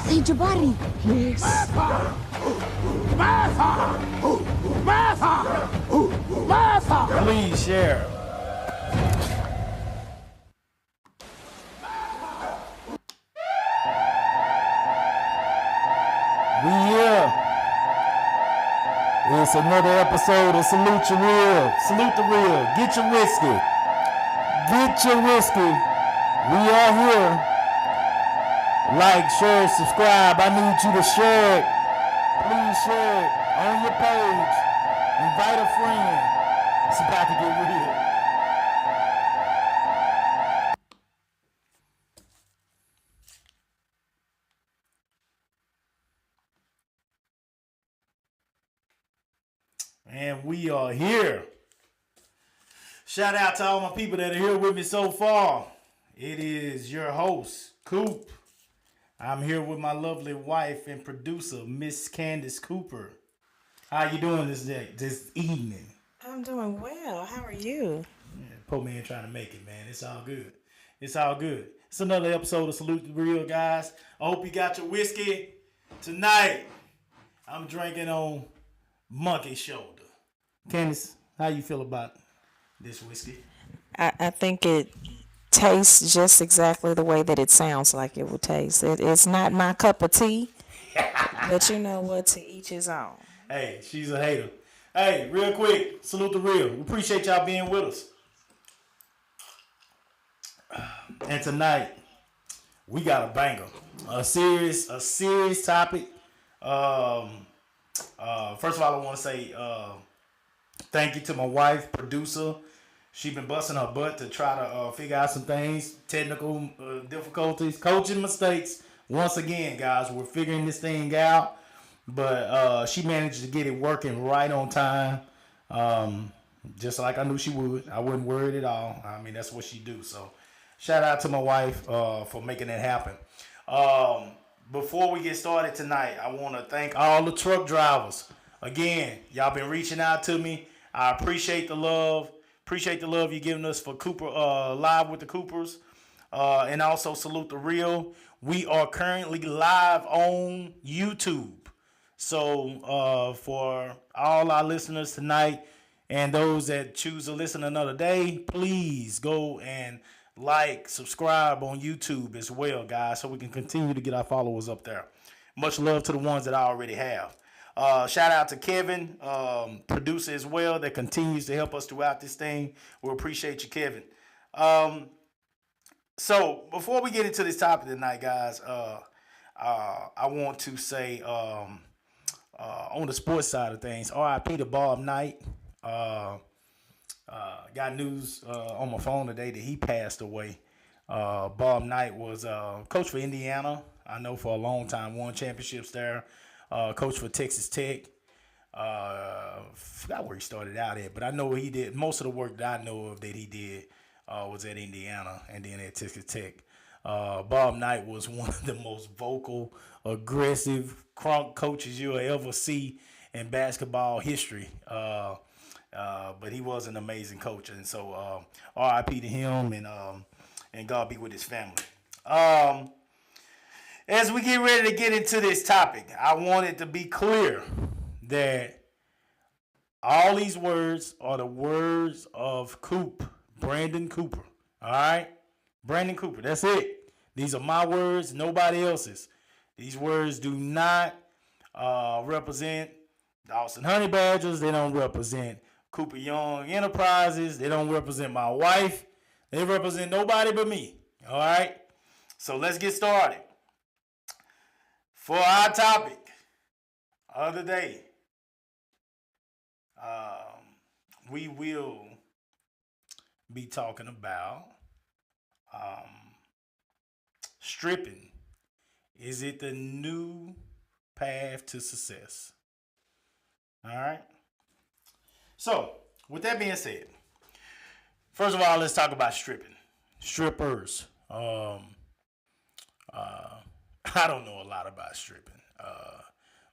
Hey, Jabari. Yes. Please share. We here. It's another episode of Salute Your Real. Salute the Real. Get your whiskey. Get your whiskey. We are here. Like, share, subscribe. I need you to share it. Please share it on your page. Invite a friend. It's about to get real. And we are here. Shout out to all my people that are here with me so far. It is your host, Coop. I'm here with my lovely wife and producer, Miss Candace Cooper. How you doing this evening? I'm doing well. How are you? Yeah, poor man trying to make it, man. It's all good. It's all good. It's another episode of Salute the Real, guys. I hope you got your whiskey. Tonight, I'm drinking on Monkey Shoulder. Candace, how you feel about this whiskey? I think it tastes just exactly the way that it sounds like it would taste. It's not my cup of tea, but you know what? To each his own. Hey, she's a hater. Hey, real quick, Salute the Real. We appreciate y'all being with us. And tonight, we got a banger. A serious topic. First of all, I want to say thank you to my wife, producer. She been busting her butt to try to figure out some things, technical difficulties, coaching mistakes. Once again, guys, we're figuring this thing out. But she managed to get it working right on time. Just like I knew she would. I wasn't worried at all. I mean, that's what she do. So shout out to my wife for making that happen. Before we get started tonight, I want to thank all the truck drivers. Again, y'all been reaching out to me. I appreciate the love. Appreciate the love you're giving us for Cooper Live with the Coopers. And also Salute the Real. We are currently live on YouTube. So for all our listeners tonight and those that choose to listen another day, please go and like, subscribe on YouTube as well, guys, so we can continue to get our followers up there. Much love to the ones that I already have. Shout out to Kevin, producer as well, that continues to help us throughout this thing. We appreciate you, Kevin. So before we get into this topic tonight, guys, I want to say on the sports side of things, RIP to Bob Knight. Got news on my phone today that he passed away. Bob Knight was coach for Indiana. I know for a long time, won championships there. Coach for Texas Tech. Forgot where he started out at, but I know he did most of the work that I know of that he did was at Indiana and then at Texas Tech. Bob Knight was one of the most vocal, aggressive crunk coaches you'll ever see in basketball history. But he was an amazing coach, and so R.I.P. to him, and God be with his family. As we get ready to get into this topic, I want it to be clear that all these words are the words of Brandon Cooper. All right? Brandon Cooper. That's it. These are my words, nobody else's. These words do not represent the Austin Honey Badgers. They don't represent Cooper Young Enterprises. They don't represent my wife. They represent nobody but me. All right? So let's get started. For our topic of the day, we will be talking about stripping. Is it the new path to success? All right. So, with that being said, first of all, let's talk about stripping. Strippers. I don't know a lot about stripping.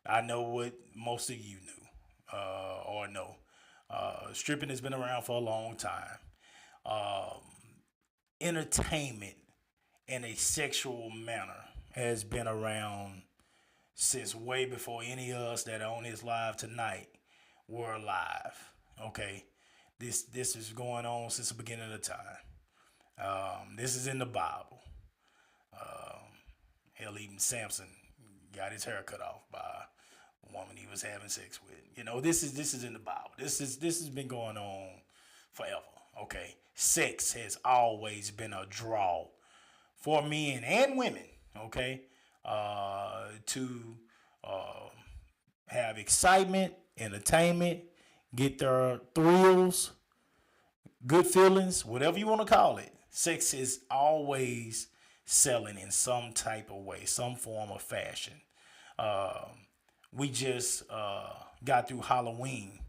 I know what most of you knew or know. Stripping has been around for a long time. Entertainment in a sexual manner has been around since way before any of us that are on this live tonight were alive. Okay, this is going on since the beginning of the time. This is in the Bible. Hell, even Samson got his hair cut off by a woman he was having sex with. You know, this is in the Bible. This has been going on forever. Okay, sex has always been a draw for men and women. Okay, to have excitement, entertainment, get their thrills, good feelings, whatever you want to call it. Sex is always selling in some type of way, some form of fashion. We just got through Halloween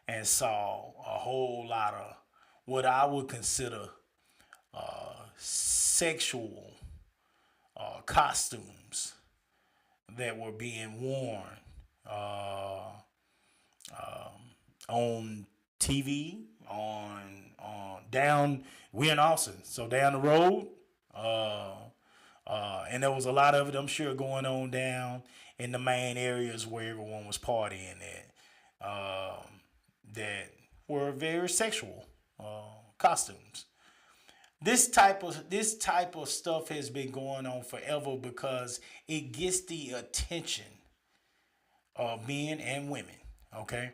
and saw a whole lot of what I would consider sexual costumes that were being worn on TV, on down. We're in Austin, so down the road. And there was a lot of it, I'm sure, going on down in the main areas where everyone was partying at, that were very sexual costumes. This type of stuff has been going on forever because it gets the attention of men and women. Okay,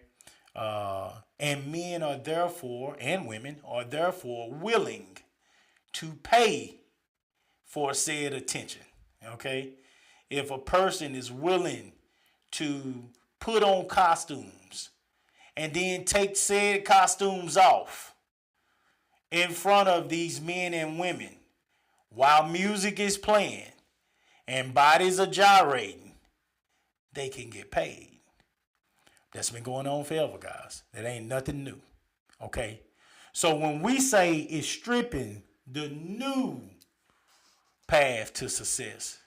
and men are therefore, and women are therefore willing to pay for said attention. Okay, if a person is willing to put on costumes and then take said costumes off in front of these men and women while music is playing and bodies are gyrating, they can get paid. That's been going on forever, guys. That ain't nothing new. Okay, so when we say it's stripping the new path to success,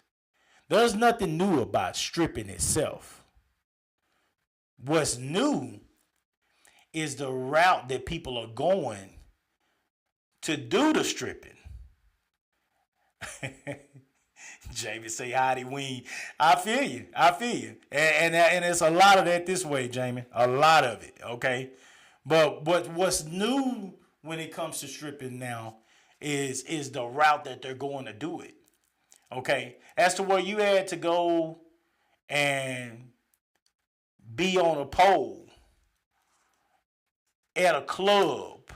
there's nothing new about stripping itself. What's new is the route that people are going to do the stripping. Jamie say howdy ween. I feel you. And it's a lot of that this way, Jamie. A lot of it, okay? But what's new when it comes to stripping now is the route that they're going to do it. Okay? As to where you had to go and be on a pole at a club.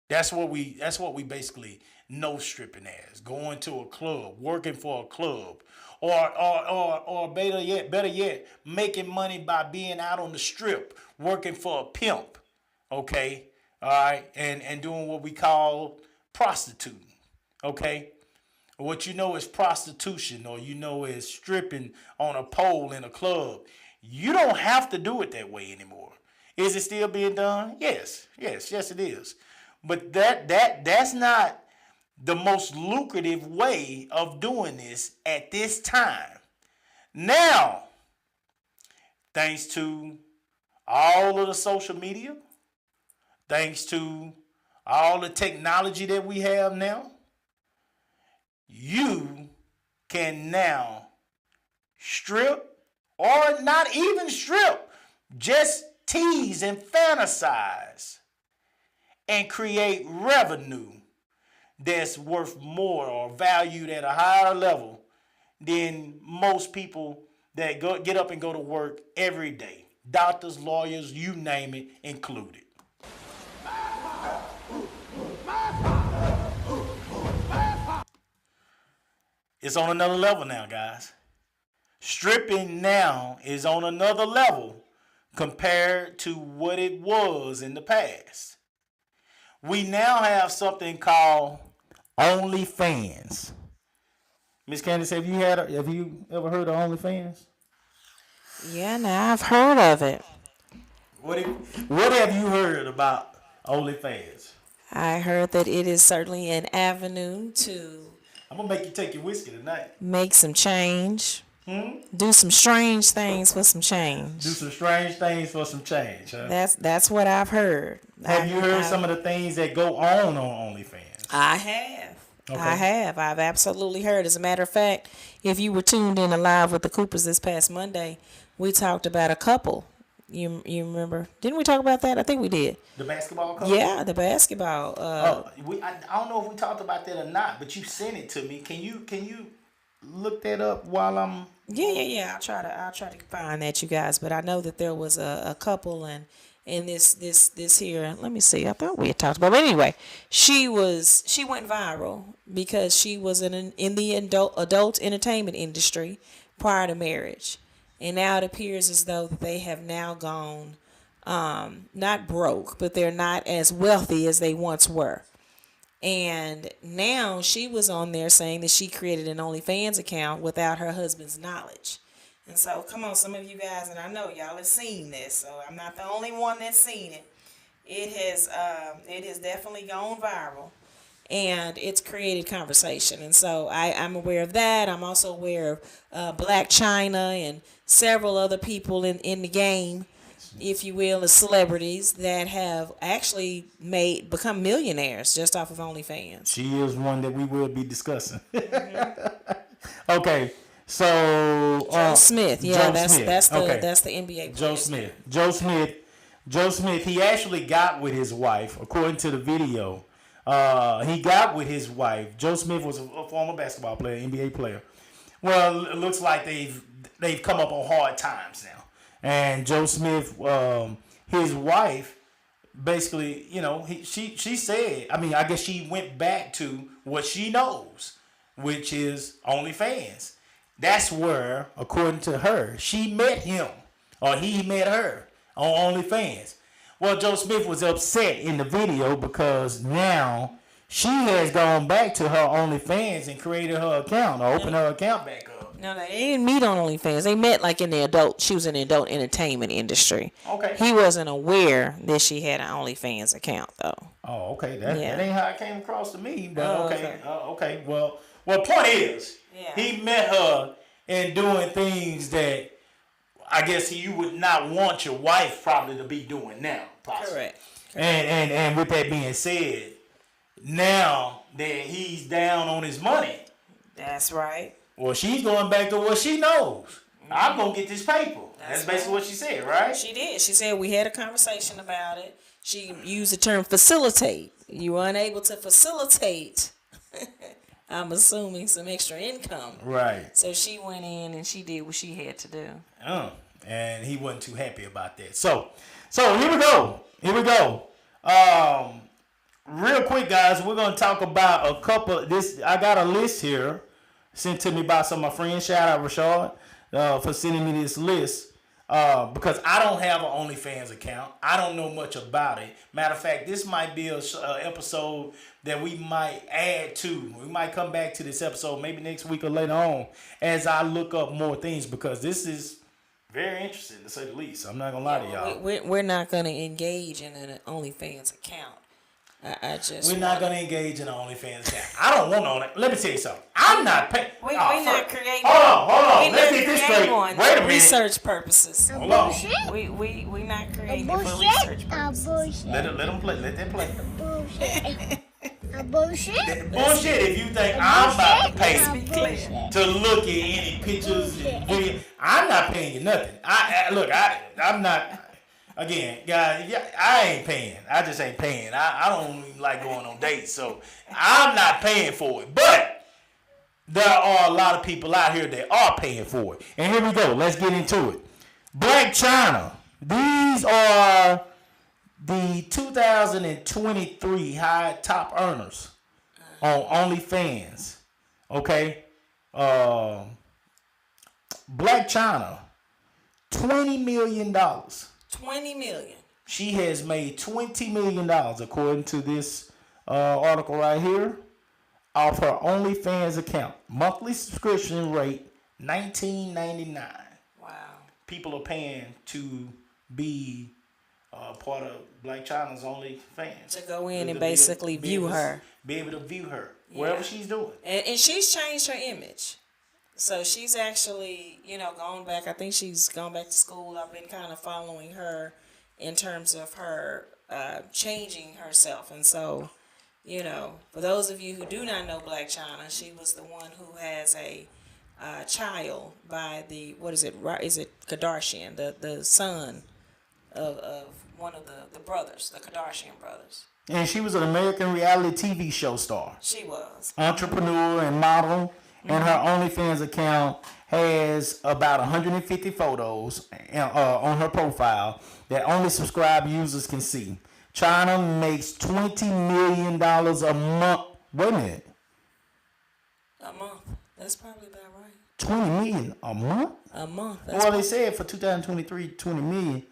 That's what we basically know stripping as. Going to a club, working for a club, or better yet, making money by being out on the strip, working for a pimp. Okay? All right, and doing what we call prostituting. Okay? What you know is prostitution, or you know is stripping on a pole in a club. You don't have to do it that way anymore. Is it still being done? Yes, it is. But that's not the most lucrative way of doing this at this time. Now, thanks to all of the social media, thanks to all the technology that we have now, you can now strip, or not even strip, just tease and fantasize and create revenue that's worth more or valued at a higher level than most people that get up and go to work every day. Doctors, lawyers, you name it, included. It's on another level now, guys. Stripping now is on another level compared to what it was in the past. We now have something called OnlyFans. Miss Candace, have you ever heard of OnlyFans? Yeah, now I've heard of it. What have you heard about OnlyFans? I heard that it is certainly an avenue to I'm gonna make you take your whiskey tonight. make some change. Do some strange things for some change. Do some strange things for some change, huh? That's what I've heard. Have you heard some of the things that go on OnlyFans? I have. Okay. I have. I've absolutely heard. As a matter of fact, if you were tuned in live with the Coopers this past Monday, we talked about a couple. You remember? Didn't we talk about that? I think we did. The basketball couple? Yeah, the basketball. I don't know if we talked about that or not, but you sent it to me. Can you look that up while I'm? Yeah. I'll try to find that, you guys. But I know that there was a couple, and this here. Let me see. I thought we had talked about. But anyway, she went viral because she was in the adult entertainment industry prior to marriage, and now it appears as though they have now gone not broke, but they're not as wealthy as they once were. And now she was on there saying that she created an OnlyFans account without her husband's knowledge. And so, come on, some of you guys, and I know y'all have seen this, so I'm not the only one that's seen it. It has definitely gone viral, and it's created conversation. And so I'm aware of that. I'm also aware of Black China and several other people in the game, if you will, as celebrities that have actually become millionaires just off of OnlyFans. She is one that we will be discussing. Okay, so Joe Smith, yeah, that's the NBA player. Joe Smith. He actually got with his wife, according to the video. He got with his wife. Joe Smith was a former basketball player, NBA player. Well, it looks like they've come up on hard times now. And Joe Smith, his wife, basically, she said, I guess she went back to what she knows, which is OnlyFans. That's where, according to her, she met him, or he met her on OnlyFans. Well, Joe Smith was upset in the video because now she has gone back to her OnlyFans and created her account, or opened her account back up. No, they didn't meet on OnlyFans. They met like she was in the adult entertainment industry. Okay. He wasn't aware that she had an OnlyFans account, though. Oh, okay. That ain't how it came across to me. But okay. Okay. Well, point is, he met her and doing things that I guess you would not want your wife probably to be doing now. Possibly. Correct. And with that being said, now that he's down on his money. That's right. Well, she's going back to what she knows. I'm going to get this paper. That's basically what she said, right? She did. She said we had a conversation about it. She used the term facilitate. You were unable to facilitate, I'm assuming, some extra income. Right. So she went in and she did what she had to do. And he wasn't too happy about that. So here we go. Real quick, guys, we're going to talk about a couple. I got a list here sent to me by some of my friends. Shout out Rashad for sending me this list. Because I don't have an OnlyFans account. I don't know much about it. Matter of fact, this might be an episode that we might add to. We might come back to this episode maybe next week or later on as I look up more things, because this is very interesting to say the least. I'm not going to lie to y'all. We're not going to engage in an OnlyFans account I just We're not gonna engage in the OnlyFans account. I don't want on it. Let me tell you something. I'm not paying. We not creating. Hold on. We Let's not get this creating straight. one Wait a for minute. research purposes. Hold on. We not creating it for research purposes. Let them play. Let them play. Bullshit. Bullshit. If you think I'm about to pay Be clear. to look at any pictures and video, I'm not paying you nothing. I'm not. Again, guys, I ain't paying. I just ain't paying. I don't even like going on dates, so I'm not paying for it. But there are a lot of people out here that are paying for it. And here we go. Let's get into it. Black China. These are the 2023 high top earners on OnlyFans. Okay? Black China, $20 million. 20 million. She has made $20 million, according to this article right here, off her OnlyFans account. Monthly subscription rate, $19.99. Wow. People are paying to be part of Black China's OnlyFans. To go in and basically view her. Be able to view her, whatever she's doing. And she's changed her image. So she's actually, gone back. I think she's gone back to school. I've been kind of following her in terms of her changing herself. And so, for those of you who do not know Black China, she was the one who has a child by the, is it Kardashian, the son of one of the brothers, the Kardashian brothers. And she was an American reality TV show star. She was. Entrepreneur and model. And her OnlyFans account has about 150 photos on her profile that only subscribed users can see. China makes $20 million a month. Wait a minute. A month. That's probably about right. $20 million a month? A month. Well, they said for 2023, $20 million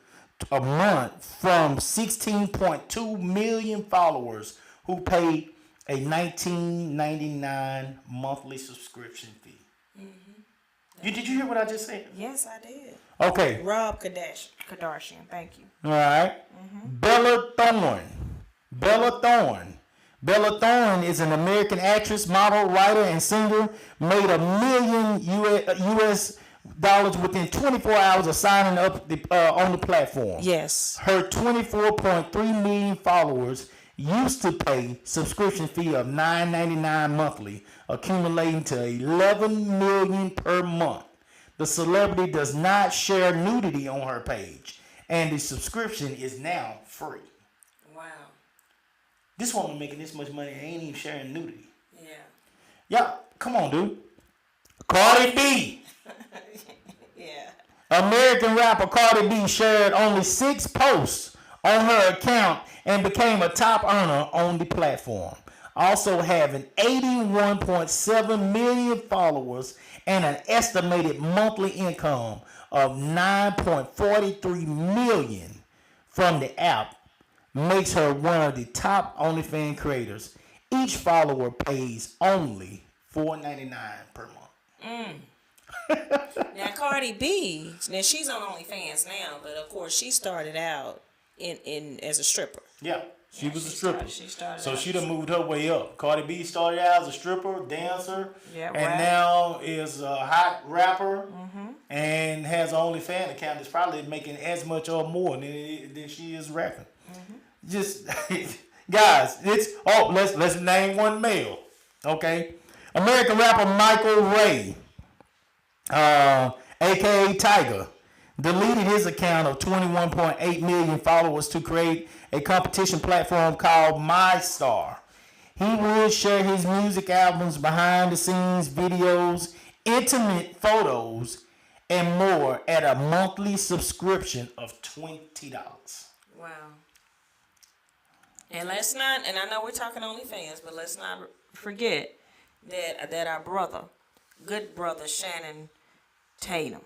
a month from 16.2 million followers who paid a $19.99 monthly subscription fee. Mm-hmm. Did you hear what I just said? Yes, I did. Okay. Rob Kardashian. Thank you. All right. Mm-hmm. Bella Thorne is an American actress, model, writer, and singer. Made $1 million US within 24 hours of signing up on the platform. Yes. Her 24.3 million followers used to pay subscription fee of $9.99 monthly, accumulating to $11 million per month. The celebrity does not share nudity on her page, and the subscription is now free. Wow. This woman making this much money and ain't even sharing nudity. Yeah. Yeah, come on, dude. Cardi B. Yeah. American rapper Cardi B shared only 6 posts on her account and became a top earner on the platform. Also having 81.7 million followers and an estimated monthly income of $9.43 million from the app makes her one of the top OnlyFans creators. Each follower pays only $4.99 per month. Now Cardi B, she's on OnlyFans now, but of course she started out in as a stripper. Yeah, she was a stripper. She started so out she done moved her way up. Cardi B started out as a stripper, dancer, and rap. now is a hot rapper and has an OnlyFans account that's probably making as much or more than she is rapping. Just guys, let's name one male. Okay, American rapper Michael Ray, aka Tiger, deleted his account of 21.8 million followers to create a competition platform called MyStar. He would share his music albums, behind the scenes videos, intimate photos, and more at a monthly subscription of $20. Wow. And let's not, and I know we're talking OnlyFans, but let's not forget that our brother, good brother Shannon Tatum.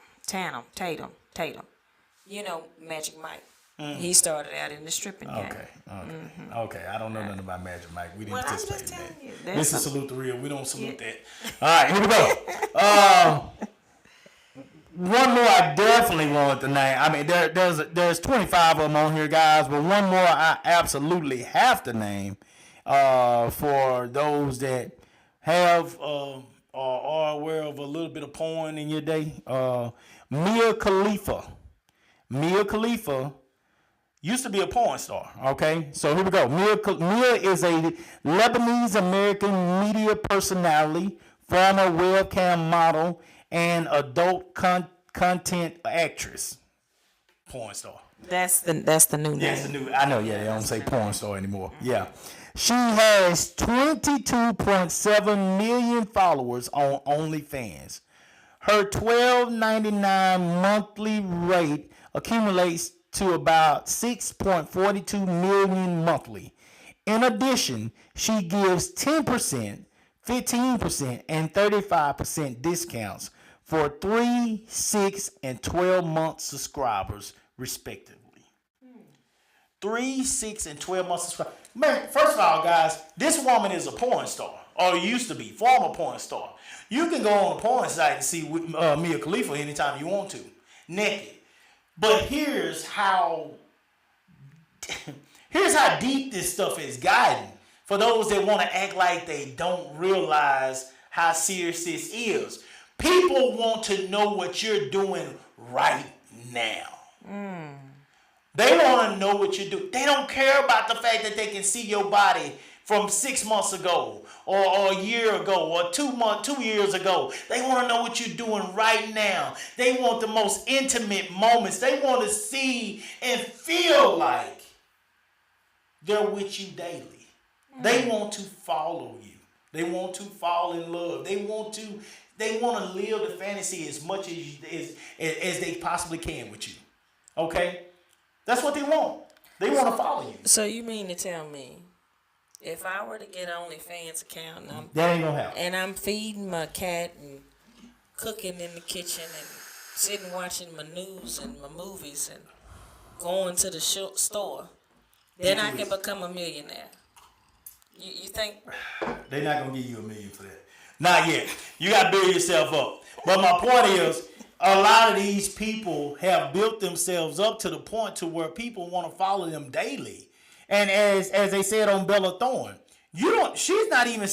You know Magic Mike. He started out in the stripping game. Okay. I don't know nothing about Magic Mike. We didn't Well, I'm just participate telling in you. that. This is Salute the Real. We don't salute that. All right, here we go. One more I definitely want to name. I mean, there's 25 of them on here, guys, but one more I absolutely have to name For those that have or are aware of a little bit of porn in your day, Mia Khalifa. Mia Khalifa used to be a porn star. Okay, so here we go. Mia is a Lebanese American media personality, former webcam model, and adult content actress. Porn star. That's the new name. That's the new. I know. Yeah, they don't say porn star anymore. Yeah, she has 22.7 million followers on OnlyFans. Her $12.99 monthly rate accumulates to about 6.42 million monthly. In addition, she gives 10%, 15%, and 35% discounts for 3, 6, and 12-month subscribers, respectively. 3, 6, and 12-month subscribers. Man, first of all, guys, this woman is a porn star, or used to be, former porn star. You can go on a porn site and see Mia Khalifa anytime you want to, naked. But here's how deep this stuff is gotten. For those that want to act like they don't realize how serious this is. People want to know what you're doing right now. They want to know what you do. They don't care about the fact that they can see your body from 6 months ago or a year ago or 2 years ago. They want to know what you're doing right now. They want the most intimate moments. They want to see and feel like they're with you daily. They want to follow you. They want to fall in love. They want to live the fantasy as much as they possibly can with you. Okay? That's what they want. They want to follow you. So you mean to tell me, if I were to get an OnlyFans account that ain't gonna happen. And I'm feeding my cat and cooking in the kitchen and sitting watching my news and my movies and going to the store, then I can become a millionaire. You think? They're not gonna give you $1 million for that. Not yet. You gotta build yourself up. But my point is, a lot of these people have built themselves up to the point to where people want to follow them daily. And as they said on Bella Thorne, she's not even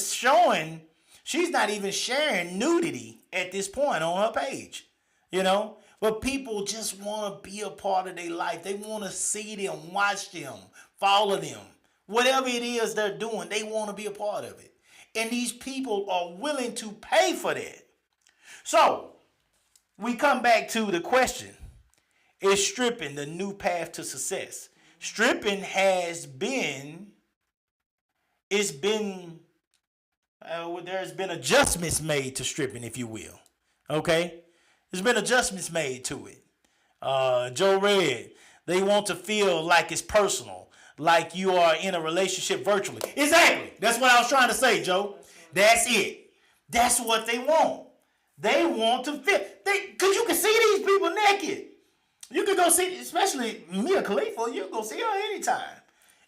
sharing nudity at this point on her page. You know? But people just want to be a part of their life. They want to see them, watch them, follow them. Whatever it is they're doing, they want to be a part of it. And these people are willing to pay for that. So, we come back to the question. Is stripping the new path to success? Stripping there's been adjustments made to stripping, if you will. Okay? There's been adjustments made to it. Joe Red, they want to feel like it's personal, like you are in a relationship virtually. Exactly. That's what I was trying to say, Joe. That's it. That's what they want. They want to feel. Because you can see these people naked. You can go see, especially Mia Khalifa, you can go see her anytime.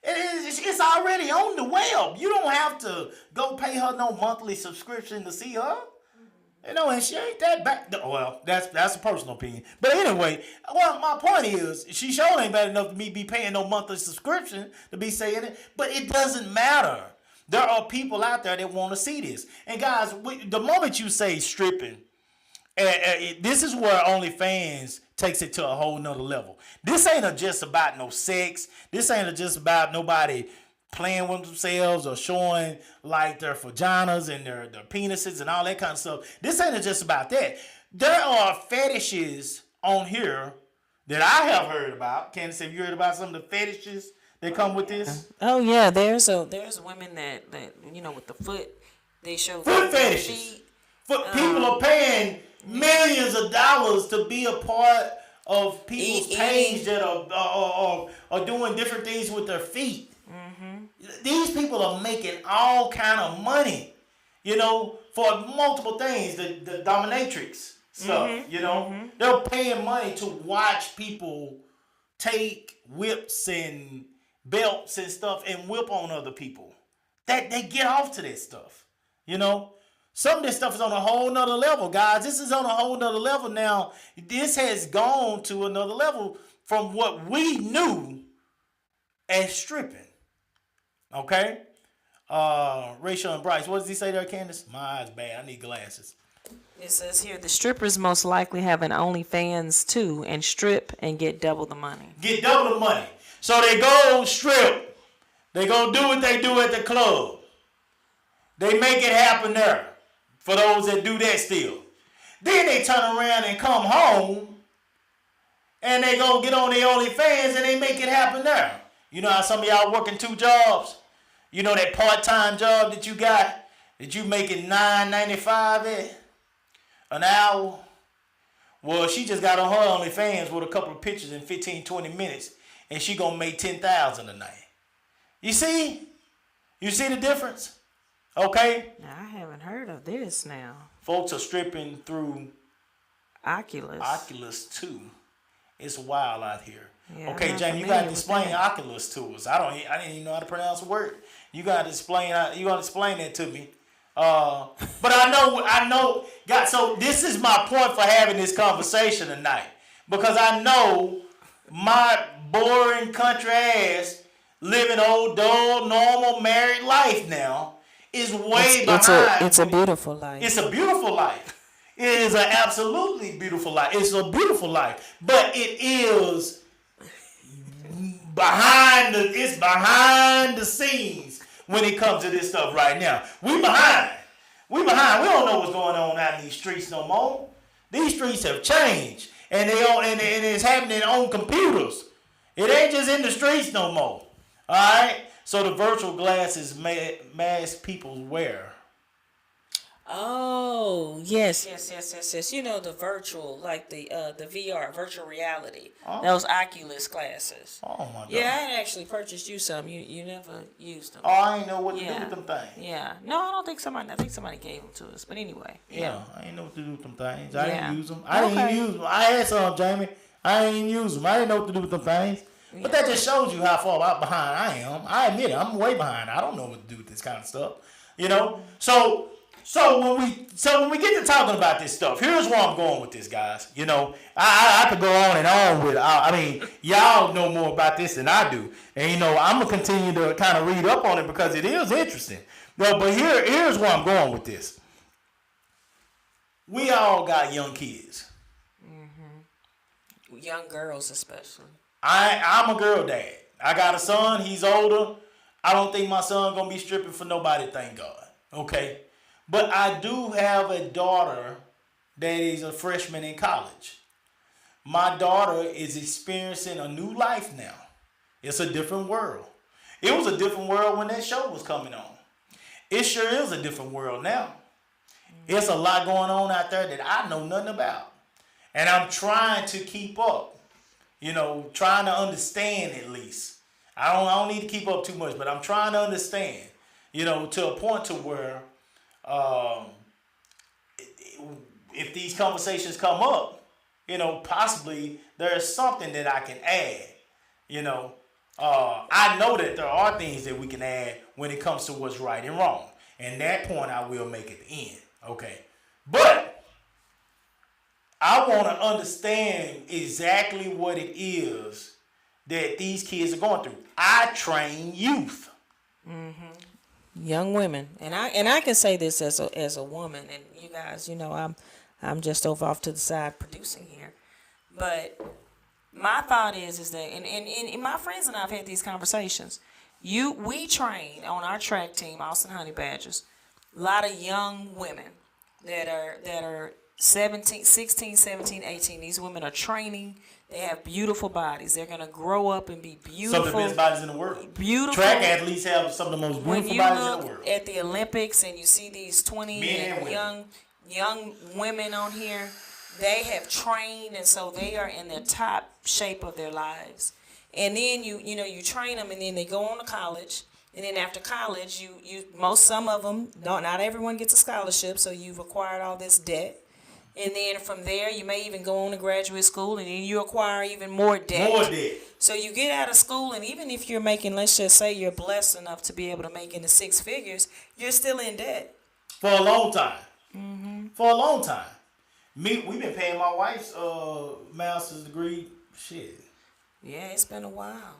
It's already on the web. You don't have to go pay her no monthly subscription to see her. You know, and she ain't that bad. Well, that's a personal opinion. But anyway, well, my point is, she sure ain't bad enough to me be paying no monthly subscription to be saying it. But it doesn't matter. There are people out there that want to see this. And guys, the moment you say stripping, this is where OnlyFans takes it to a whole nother level. This ain't just about no sex. This ain't just about nobody playing with themselves or showing like their vaginas and their penises and all that kind of stuff. This ain't just about that. There are fetishes on here that I have heard about. Candace, have you heard about some of the fetishes that come with this? Oh yeah, there's women that with the foot, they show foot fetishes. People are paying millions of dollars to be a part of people's page that are doing different things with their feet. These people are making all kind of money, for multiple things. The dominatrix stuff, they're paying money to watch people take whips and belts and stuff and whip on other people. That they get off to that stuff, Some of this stuff is on a whole nother level, guys. This is on a whole nother level now. This has gone to another level from what we knew as stripping. Okay? Rachel and Bryce. What does he say there, Candace? My eyes bad. I need glasses. It says here the strippers most likely have an OnlyFans too, and strip and get double the money. Get double the money. So they go strip. They go do what they do at the club. They make it happen there. For those that do that still. Then they turn around and come home. And they go get on their OnlyFans and they make it happen there. You know how some of y'all working 2 jobs? You know that part-time job that you got? That you making $9.95 at? An hour? Well, she just got on her OnlyFans with a couple of pictures in 15, 20 minutes. And she gonna make $10,000 a night. You see? You see the difference? Okay? Now, I haven't heard of this now. Folks are stripping through Oculus 2. It's wild out here. Yeah, okay, I'm Jamie, you familiar gotta with explain that. Oculus to us. I didn't even know how to pronounce a word. You gotta explain that to me. But I know, God. So this is my point for having this conversation tonight, because I know my boring country ass living old, dull, normal married life now is way behind. It's a beautiful life. It's a beautiful life. It is an absolutely beautiful life. It's a beautiful life, but it is behind the scenes when it comes to this stuff right now. We behind. We don't know what's going on out in these streets no more. These streets have changed, and it's happening on computers. It ain't just in the streets no more. All right. So the virtual glasses mask people wear. Oh, yes. You know, the virtual, like the VR, virtual reality. Oh. Those Oculus glasses. Oh my God. Yeah, I had actually purchased you some. You never used them. Oh, I ain't know what to do with them things. Yeah. No, I think somebody gave them to us. But anyway. Yeah, I ain't know what to do with them things. I Yeah. didn't use them. I didn't even use them. I had some, Jamie. I ain't use them. I didn't know what to do with them things. But that just shows you how far behind I am. I admit it. I'm way behind. I don't know what to do with this kind of stuff. You know? So when we get to talking about this stuff, here's where I'm going with this, guys. You know, I could go on and on with. I mean, y'all know more about this than I do, and you know, I'm gonna continue to kind of read up on it because it is interesting. But here's where I'm going with this. We all got young kids. Mm-hmm. Young girls, especially. I'm a girl dad. I got a son. He's older. I don't think my son gonna be stripping for nobody. Thank God. Okay. But I do have a daughter that is a freshman in college. My daughter is experiencing a new life now. It's a different world. It was a different world when that show was coming on. It sure is a different world now. It's a lot going on out there that I know nothing about. And I'm trying to keep up. You know, trying to understand at least. I don't need to keep up too much, but I'm trying to understand. You know, to a point to where if these conversations come up, you know, possibly there's something that I can add. You know, I know that there are things that we can add when it comes to what's right and wrong. And that point I will make at the end. Okay. But I want to understand exactly what it is that these kids are going through. I train youth. Mm-hmm. Young women, and I can say this as a woman, and you guys, you know, I'm just over off to the side producing here, but my thought is that, and my friends and I have had these conversations. We train on our track team, Austin Honey Badgers, a lot of young women that are 17, 16, 17, 18. These women are training. They have beautiful bodies. They're going to grow up and be beautiful. Some of the best bodies in the world. Beautiful. Track athletes have some of the most beautiful bodies in the world. When you look at the Olympics and you see these 20 and young women on here, they have trained, and so they are in the top shape of their lives. And then you train them, and then they go on to college. And then after college, some of them, not everyone gets a scholarship, so you've acquired all this debt. And then from there, you may even go on to graduate school, and then you acquire even more debt. More debt. So you get out of school, and even if you're making, let's just say you're blessed enough to be able to make into 6 figures, you're still in debt. For a long time. Mm-hmm. For a long time. We've been paying my wife's master's degree. Shit. Yeah, it's been a while.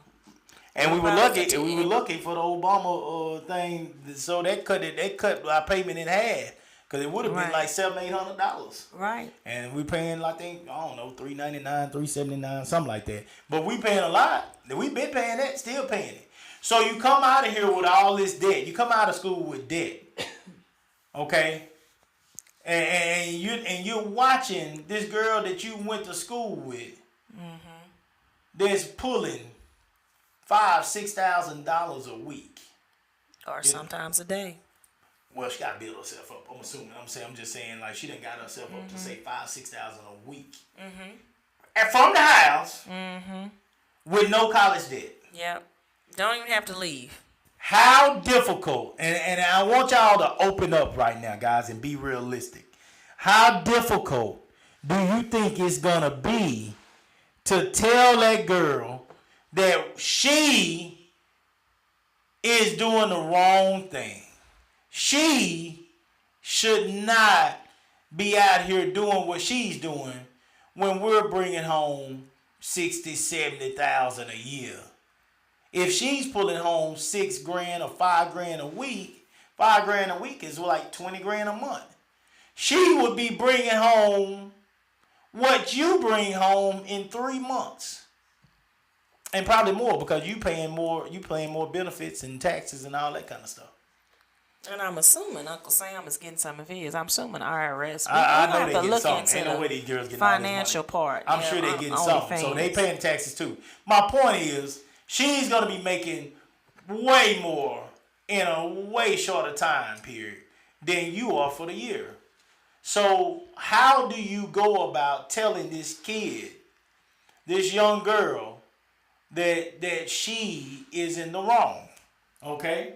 And we were About lucky. 50. And we were lucky for the Obama thing, so they cut our payment in half because it would have been Right. like $700-800. Right. And we paying, I think, I don't know, $399, $379, something like that. But we paying a lot. We've been paying that, still paying it. So you come out of here with all this debt. You come out of school with debt, okay? And you're watching this girl that you went to school with, that's pulling $5,000-6,000 a week. Or sometimes a day. Well, she got to build herself up. I'm assuming. I'm just saying, like, she done got herself up to say $5,000-6,000 a week, and from the house, with no college debt. Yep. Don't even have to leave. How difficult, and I want y'all to open up right now, guys, and be realistic. How difficult do you think it's gonna be to tell that girl that she is doing the wrong thing? She should not be out here doing what she's doing when we're bringing home 60, 70,000 a year. If she's pulling home $6 grand or $5 grand a week, $5 grand a week is like 20 grand a month. She would be bringing home what you bring home in 3 months, and probably more because you paying more benefits and taxes and all that kind of stuff. And I'm assuming Uncle Sam is getting some of his. I'm assuming IRS. I know have they to getting look some. into Ain't no the way these girls getting all this financial money. part. I'm Yeah, sure they're on getting some. So they OnlyFans. paying taxes too. My point is, she's gonna be making way more in a way shorter time period than you are for the year. So how do you go about telling this kid, this young girl, that she is in the wrong? Okay?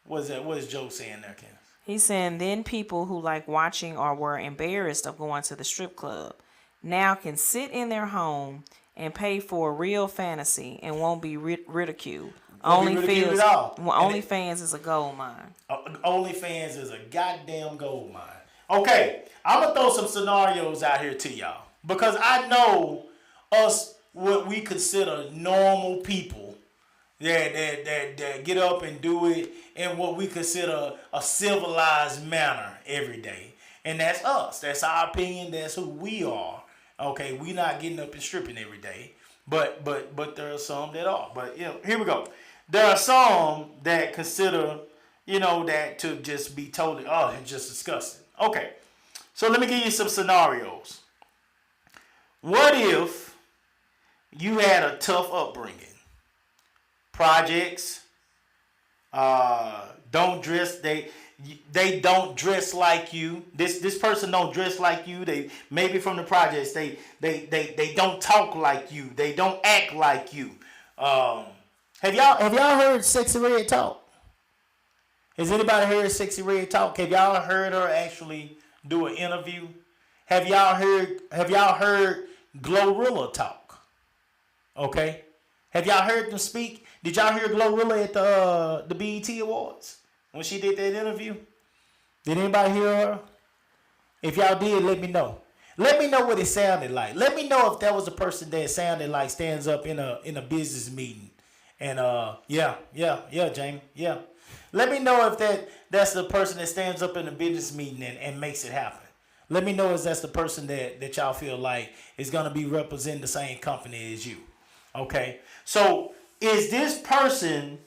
What is Joe saying there, Ken? He's saying then people who like watching or were embarrassed of going to the strip club now can sit in their home and pay for a real fantasy and won't be ridiculed. Won't be ridiculed at all. OnlyFans is a gold mine. OnlyFans is a goddamn gold mine. Okay, I'm gonna throw some scenarios out here to y'all because I know us, what we consider normal people that get up and do it in what we consider a civilized manner every day, and that's us. That's our opinion. That's who we are. Okay, we not getting up and stripping every day, but there are some that are. But here we go. There are some that consider, that to just be totally, it's just disgusting. Okay, so let me give you some scenarios. What if you had a tough upbringing? Projects, don't dress. They don't dress like you. This person don't dress like you. They maybe from the projects. They don't talk like you. They don't act like you. Have y'all heard Sexy Red talk? Has anybody heard Sexy Red talk? Have y'all heard her actually do an interview? Have y'all heard Glorilla talk? Okay. Have y'all heard them speak? Did y'all hear Glorilla at the BET Awards when she did that interview? Did anybody hear her? If y'all did, let me know. Let me know what it sounded like. Let me know if that was a person that sounded like stands up in a business meeting. And yeah, Jamie, yeah. Let me know if that's the person that stands up in a business meeting and makes it happen. Let me know if that's the person that y'all feel like is gonna be representing the same company as you. Okay, so is this person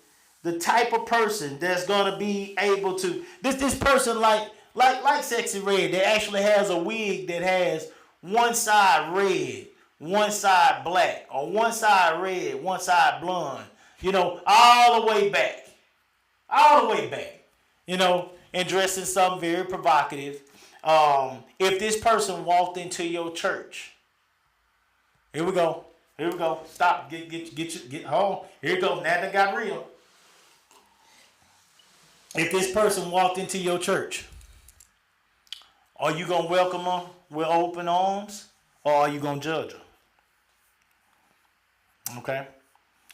the type of person that's gonna be able to this person like Sexy Red that actually has a wig that has one side red, one side black, or one side red, one side blonde, all the way back, and dressed in something very provocative. If this person walked into your church, here we go. Stop. Get home. Here you go. Now that got real. If this person walked into your church, are you gonna welcome her with open arms, or are you gonna judge her? Okay.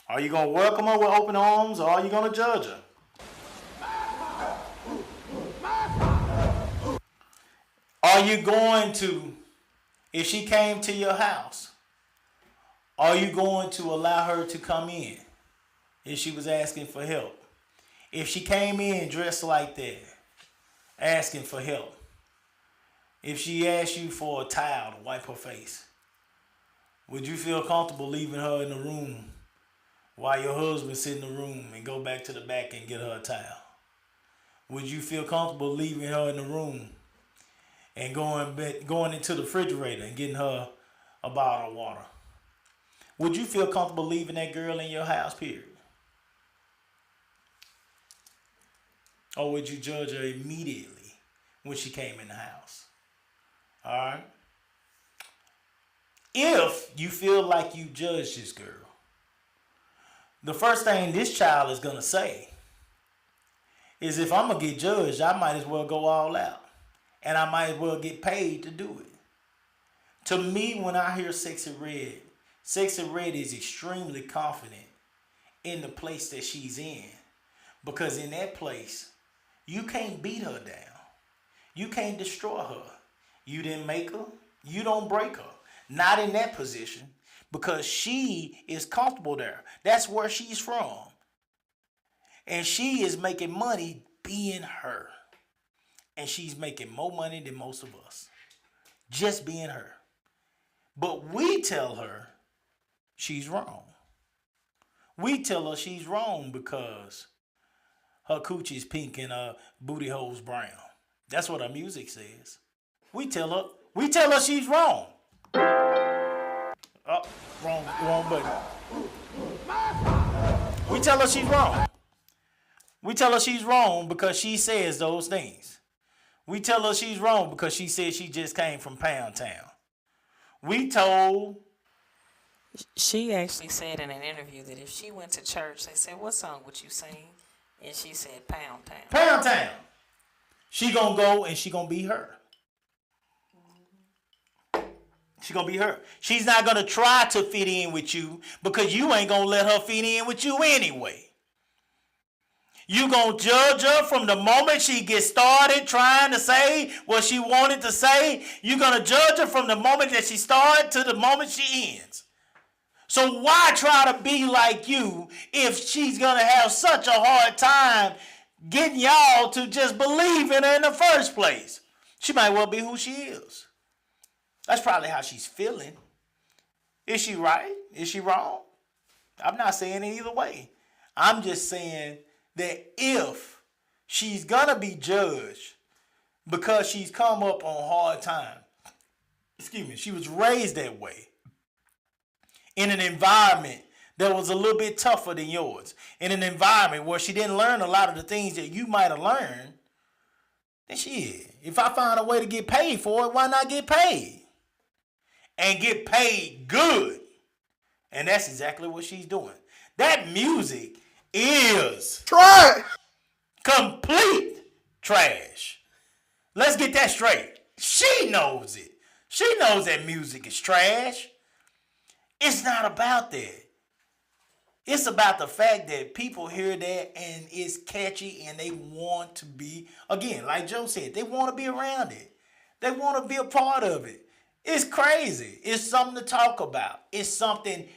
Are you gonna welcome her with open arms, or are you gonna judge her? Are you going to, if she came to your house, are you going to allow her to come in? if she was asking for help? If she came in dressed like that, asking for help, if she asked you for a towel to wipe her face, would you feel comfortable leaving her in the room while your husband sit in the room and go back to the back and get her a towel? Would you feel comfortable leaving her in the room and going into the refrigerator and getting her a bottle of water? Would you feel comfortable leaving that girl in your house, period? Or would you judge her immediately when she came in the house? All right? If you feel like you judged this girl, the first thing this child is going to say is, if I'm going to get judged, I might as well go all out. And I might as well get paid to do it. To me, when I hear Sexy Red is extremely confident in the place that she's in. Because in that place, you can't beat her down. You can't destroy her. You didn't make her. You don't break her. Not in that position. Because she is comfortable there. That's where she's from. And she is making money being her. And she's making more money than most of us. Just being her. But we tell her she's wrong. We tell her she's wrong because her coochie's pink and her booty hole's brown. That's what our music says. We tell her she's wrong. Oh, wrong button. We tell her she's wrong. We tell her she's wrong because she says those things. We tell her she's wrong because she said she just came from Pound Town. She actually said in an interview that if she went to church, they said, "What song would you sing?" And she said, "Pound Town." Pound Town. She gonna go and she gonna be her. She gonna be her. She's not gonna try to fit in with you because you ain't gonna let her fit in with you anyway. You gonna judge her from the moment she gets started trying to say what she wanted to say. You're gonna judge her from the moment that she started to the moment she ends. So why try to be like you if she's gonna have such a hard time getting y'all to just believe in her in the first place? She might well be who she is. That's probably how she's feeling. Is she right? Is she wrong? I'm not saying it either way. I'm just saying that if she's gonna be judged because she's come up on hard time, she was raised that way in an environment that was a little bit tougher than yours, in an environment where she didn't learn a lot of the things that you might have learned, then if I find a way to get paid for it, why not get paid? And get paid good. And that's exactly what she's doing. That music is Trash. Complete trash. Let's get that straight. She knows it. She knows that music is trash. It's not about that. It's about the fact that people hear that and it's catchy and they want to be, again, like Joe said, they want to be around it. They want to be a part of it. It's crazy. It's something to talk about. It's something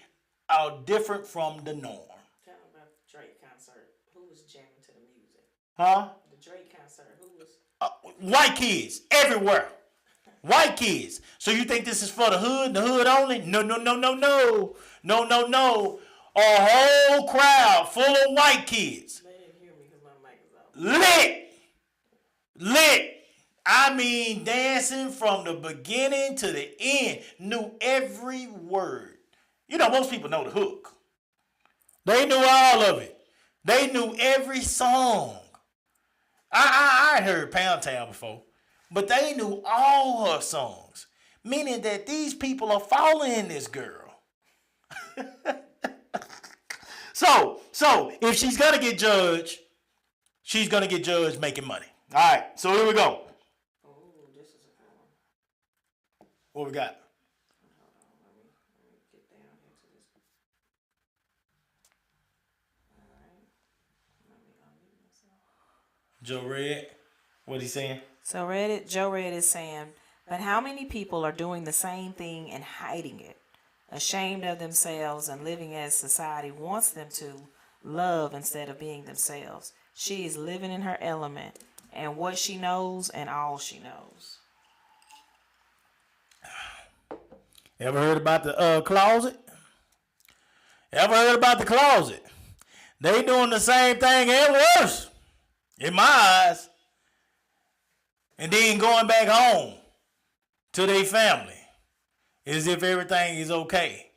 different from the norm. Tell me about the Drake concert. Who was jamming to the music? Huh? The Drake concert. Who was? White kids everywhere. White kids. So you think this is for the hood only? No. A whole crowd full of white kids. They didn't hear me because my mic is off. Lit. I mean, dancing from the beginning to the end. Knew every word. You know, most people know the hook. They knew all of it. They knew every song. I heard Pound Town before, but they knew all her songs, meaning that these people are following this girl. So if she's gonna get judged, she's gonna get judged making money. All right, so here we go. Oh, this is a good one. What we got? Hold on, let me get down here to this. All right, let me unmute myself. Joe Red, what he saying? So Joe Red is saying, but how many people are doing the same thing and hiding it, ashamed of themselves and living as society wants them to, love instead of being themselves. She is living in her element and what she knows and all she knows. Ever heard about the closet? Ever heard about the closet? They doing the same thing and worse, in my eyes. And then going back home to their family as if everything is okay.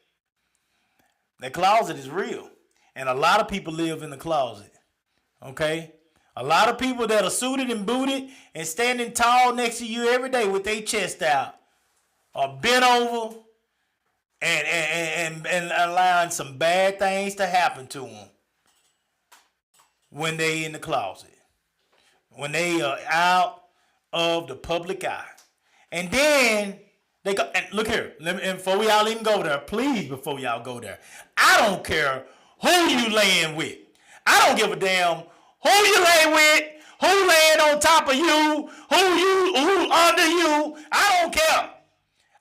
The closet is real. And a lot of people live in the closet. Okay? A lot of people that are suited and booted and standing tall next to you every day with their chest out are bent over and allowing some bad things to happen to them when they in the closet, when they are out of the public eye. And then they go, and look here, and before y'all even go there, please, before y'all go there, I don't care who you laying with. I don't give a damn who you lay with, who laying on top of you, who under you. I don't care.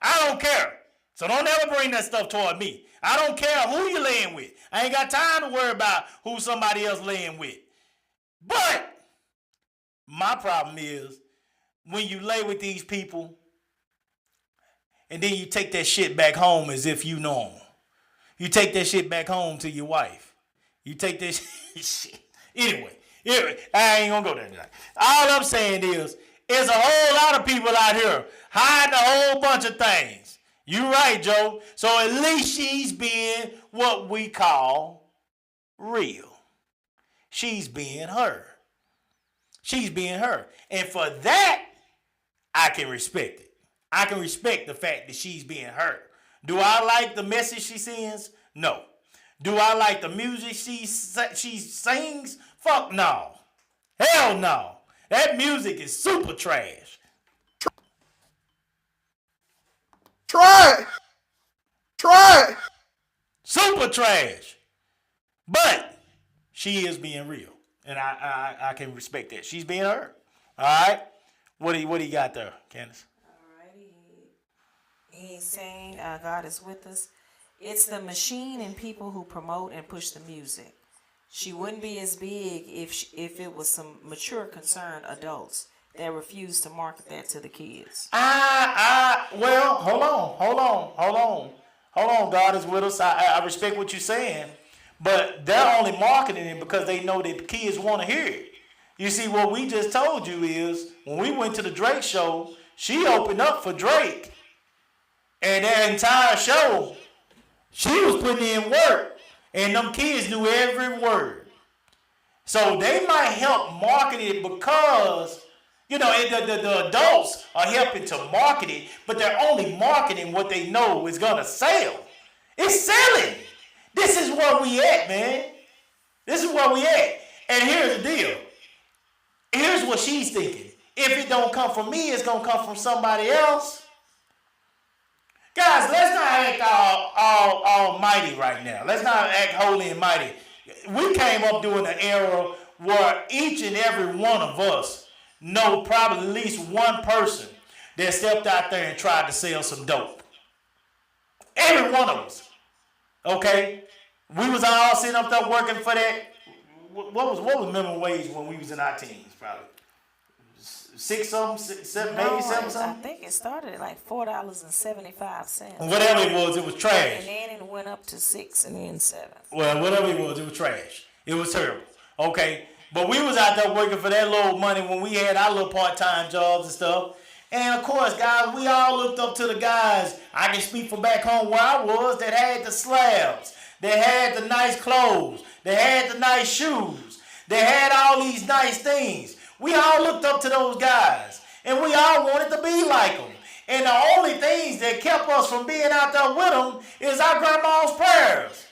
I don't care. So don't ever bring that stuff toward me. I don't care who you laying with. I ain't got time to worry about who somebody else laying with. But my problem is when you lay with these people and then you take that shit back home as if you know them. You take that shit back home to your wife. You take that shit. Anyway, I ain't gonna go there tonight. All I'm saying is, there's a whole lot of people out here hiding a whole bunch of things. You right, Joe. So at least she's being what we call real. She's being her. She's being her. And for that, I can respect it. I can respect the fact that she's being her. Do I like the message she sends? No. Do I like the music she sings? Fuck no. Hell no. That music is super trash. Trash. Super trash. But she is being real. And I can respect that. She's being her. All right? What do you got there, Candace? Alrighty. He's saying God is with us. It's the machine and people who promote and push the music. She wouldn't be as big if it was some mature, concerned adults that refuse to market that to the kids. Well, hold on. God is with us. I respect what you're saying, but they're only marketing it because they know that the kids want to hear it. You see, what we just told you is when we went to the Drake show, she opened up for Drake, and their entire show, she was putting in work, and them kids knew every word. So they might help market it because, you know, the adults are helping to market it, but they're only marketing what they know is going to sell. It's selling. This is where we at, man. This is where we at. And here's the deal. Here's what she's thinking. If it don't come from me, it's going to come from somebody else. Guys, let's not act all almighty right now. Let's not act holy and mighty. We came up during an era where each and every one of us know probably at least one person that stepped out there and tried to sell some dope. Every one of us. Okay? We was all sitting up there working for that. What was minimum wage when we was in our teens? Probably maybe seven something. I think it started at like $4.75. Whatever it was trash. And then it went up to $6 and then $7. Well, whatever it was trash. It was terrible. Okay, but we was out there working for that little money when we had our little part-time jobs and stuff. And of course, guys, we all looked up to the guys. I can speak for back home where I was that had the slabs, that had the nice clothes, that had the nice shoes, that had all these nice things. We all looked up to those guys, and we all wanted to be like them. And the only things that kept us from being out there with them is our grandma's prayers.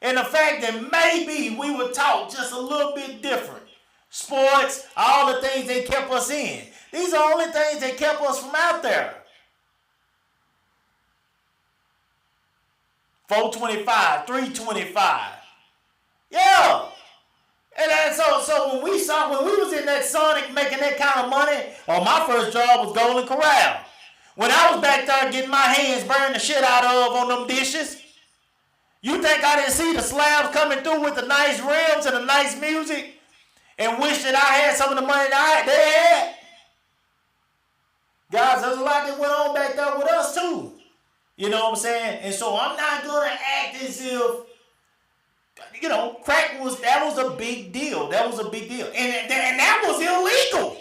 And the fact that maybe we were taught just a little bit different. Sports, all the things that kept us in. These are the only things that kept us from out there. 425, 325. Yeah. And so when we was in that Sonic making that kind of money, my first job was Golden Corral. When I was back there getting my hands burned the shit out of on them dishes, You think I didn't see the slabs coming through with the nice rims and the nice music and wish that I had some of the money that they had? Guys, there's a lot that went on back there with us too. You know what I'm saying? And so I'm not going to act as if, you know, crack that was a big deal. That was a big deal. And that was illegal.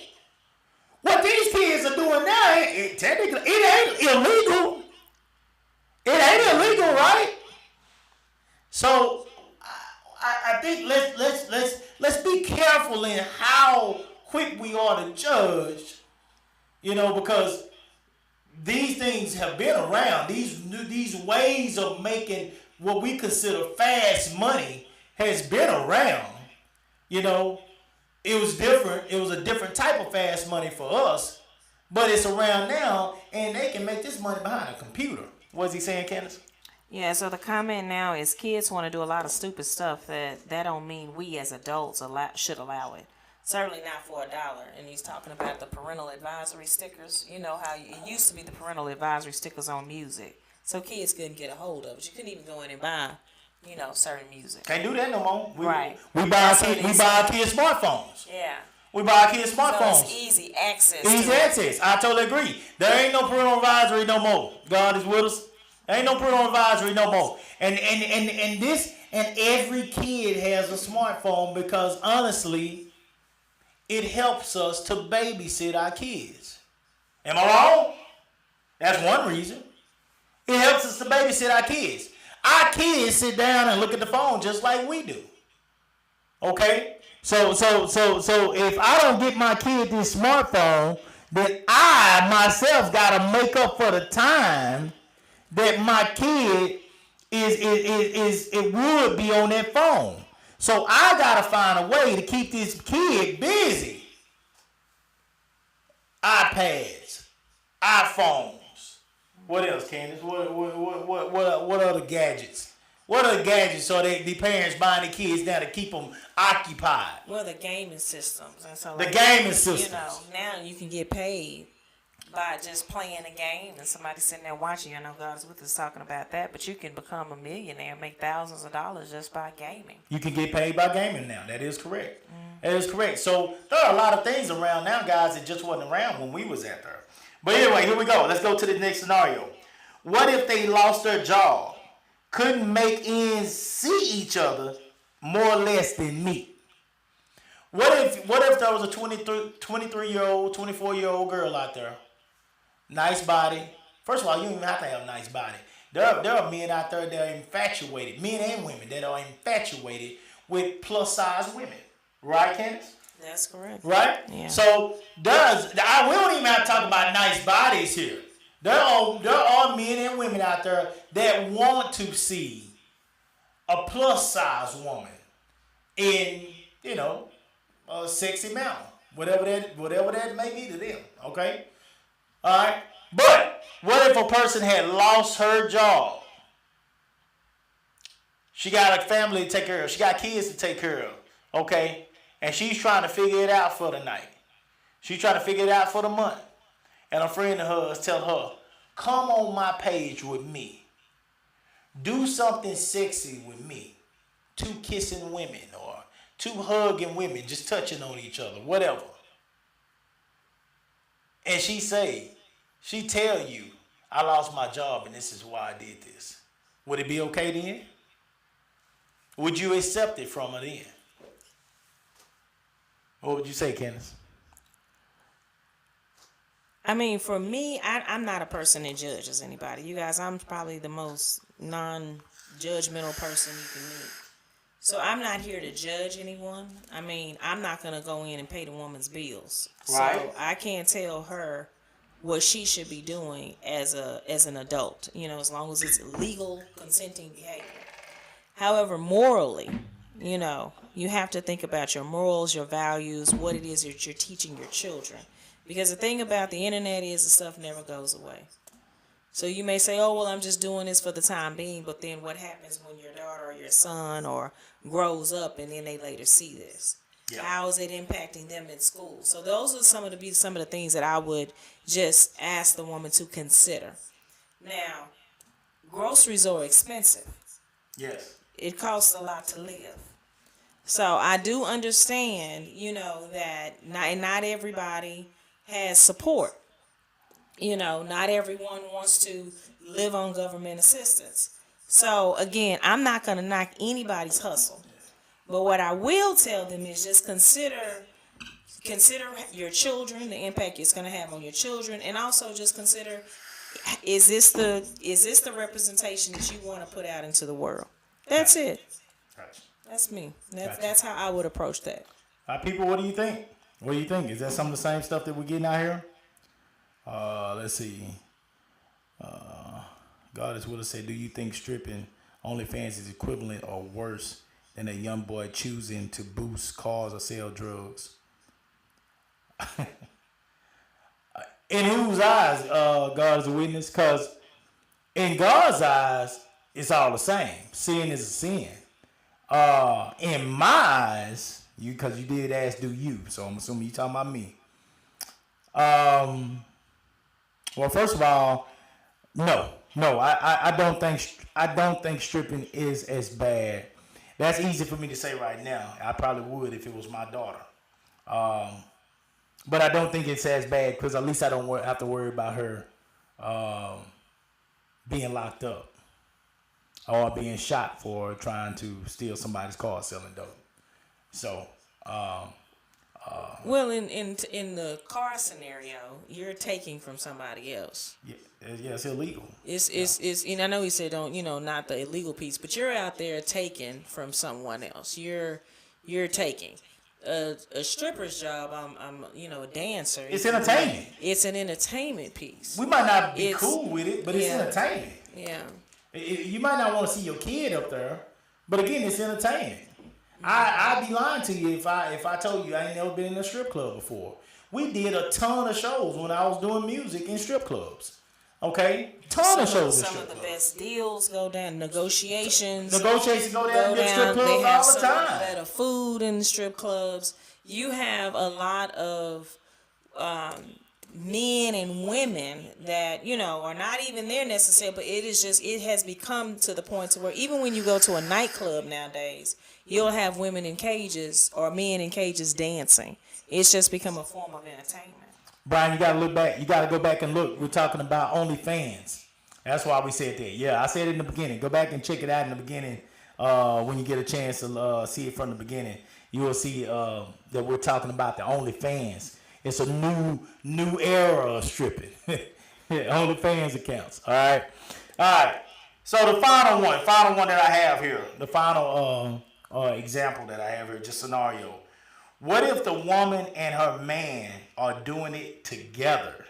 What these kids are doing now, technically, it ain't illegal. It ain't illegal, right? So I think let's be careful in how quick we are to judge, you know, because these things have been around. These ways of making what we consider fast money has been around. You know, it was different. It was a different type of fast money for us, but it's around now, and they can make this money behind a computer. What's he saying, Candace? Yeah, so the comment now is kids want to do a lot of stupid stuff that don't mean we as adults should allow it. Certainly not for $1. And he's talking about the parental advisory stickers. You know how it used to be the parental advisory stickers on music. So kids couldn't get a hold of it. You couldn't even go in and buy, you know, certain music. Can't do that no more. Right. We buy our kids smartphones. Yeah. We buy our kids So smartphones. it's easy access. Easy access. I totally agree. There ain't no parental advisory no more. God is with us. There ain't no parental advisory no more. And every kid has a smartphone because honestly, it helps us to babysit our kids. Am I wrong? That's one reason. It helps us to babysit our kids. Our kids sit down and look at the phone just like we do. Okay? So if I don't get my kid this smartphone, then I myself gotta make up for the time that my kid it would be on that phone. So I gotta find a way to keep this kid busy. iPads, iPhones. What else, Candace? What other gadgets? What other gadgets are the parents buying the kids now to keep them occupied? Well, the gaming systems. And so The gaming systems. You know, now you can get paid by just playing a game and somebody sitting there watching you. I know God's with us talking about that, but you can become a millionaire, make thousands of dollars just by gaming. You can get paid by gaming now. That is correct. That is correct. So there are a lot of things around now, guys, that just wasn't around when we was out there. But anyway, here we go. Let's go to the next scenario. What if they lost their job, couldn't make ends see each other, more or less than me? What if there was a 23-year-old, 24-year-old girl out there, nice body? First of all, you don't even have to have a nice body. There are men out there that are infatuated, men and women that are infatuated with plus size women. Right, Candace? That's correct. Right? Yeah. So we don't even have to talk about nice bodies here. There are men and women out there that want to see a plus size woman in, you know, a sexy mountain. Whatever that may be to them. Okay? Alright? But what if a person had lost her job? She got a family to take care of. She got kids to take care of. Okay? And she's trying to figure it out for the night. She's trying to figure it out for the month. And a friend of hers tell her, come on my page with me. Do something sexy with me. 2 kissing women or 2 hugging women, just touching on each other, whatever. And she tell you, I lost my job and this is why I did this. Would it be okay then? Would you accept it from her then? What would you say, Candace? I mean, for me, I'm not a person that judges anybody. You guys, I'm probably the most non-judgmental person you can meet. So I'm not here to judge anyone. I mean, I'm not going to go in and pay the woman's bills. Right. So I can't tell her what she should be doing as an adult, you know, as long as it's legal, consenting behavior. However, morally, you know, you have to think about your morals, your values, what it is that you're teaching your children. Because the thing about the internet is the stuff never goes away. So you may say, oh, well, I'm just doing this for the time being. But then what happens when your daughter or your son or grows up and then they later see this? Yeah. How is it impacting them in school? So those are some of the things that I would just ask the woman to consider. Now, groceries are expensive. Yes. It costs a lot to live. So I do understand, that not everybody has support. Not everyone wants to live on government assistance. So again, I'm not going to knock anybody's hustle. But what I will tell them is just consider your children, the impact it's going to have on your children, and also just consider, is this the representation that you want to put out into the world? That's it. Gotcha. That's me. Gotcha. That's how I would approach that. People, what do you think? What do you think? Is that some of the same stuff that we're getting out here? Let's see. God is with us. Say, do you think stripping OnlyFans is equivalent or worse than a young boy choosing to boost cars or sell drugs? In whose eyes, God is a witness? Because in God's eyes, it's all the same. Sin is a sin. In my eyes, because you did ask, do you? So I'm assuming you talking about me. Well, first of all, no, I don't think stripping is as bad. That's easy for me to say right now. I probably would if it was my daughter. But I don't think it's as bad because at least I don't have to worry about her being locked up or being shot for trying to steal somebody's car selling dope. So, well, in the car scenario, you're taking from somebody else. yeah, it's illegal. It's I know he said don't not the illegal piece, but you're out there taking from someone else. You're taking. A stripper's job. I'm a dancer. It's entertainment. It's an entertainment piece. We might not be cool with it, but it's entertainment. Yeah. You might not want to see your kid up there, but again, it's entertainment. I'd be lying to you if I told you I ain't never been in a strip club before. We did a ton of shows when I was doing music in strip clubs. Okay, ton of shows in strip clubs. Some of the best deals go down. Negotiations go down in strip clubs they have all the time. Better food in the strip clubs. You have a lot of men and women that are not even there necessarily, but it has become to the point to where even when you go to a nightclub nowadays, you'll have women in cages or men in cages dancing. It's just become a form of entertainment. Brian, you gotta look back. You gotta go back and look. We're talking about OnlyFans. That's why we said that. Yeah, I said it in the beginning. Go back and check it out in the beginning. When you get a chance to see it from the beginning, you will see that we're talking about the OnlyFans. It's a new era of stripping. OnlyFans accounts. All right. So the final one that I have here, the final example that I have here, just scenario. What if the woman and her man are doing it together?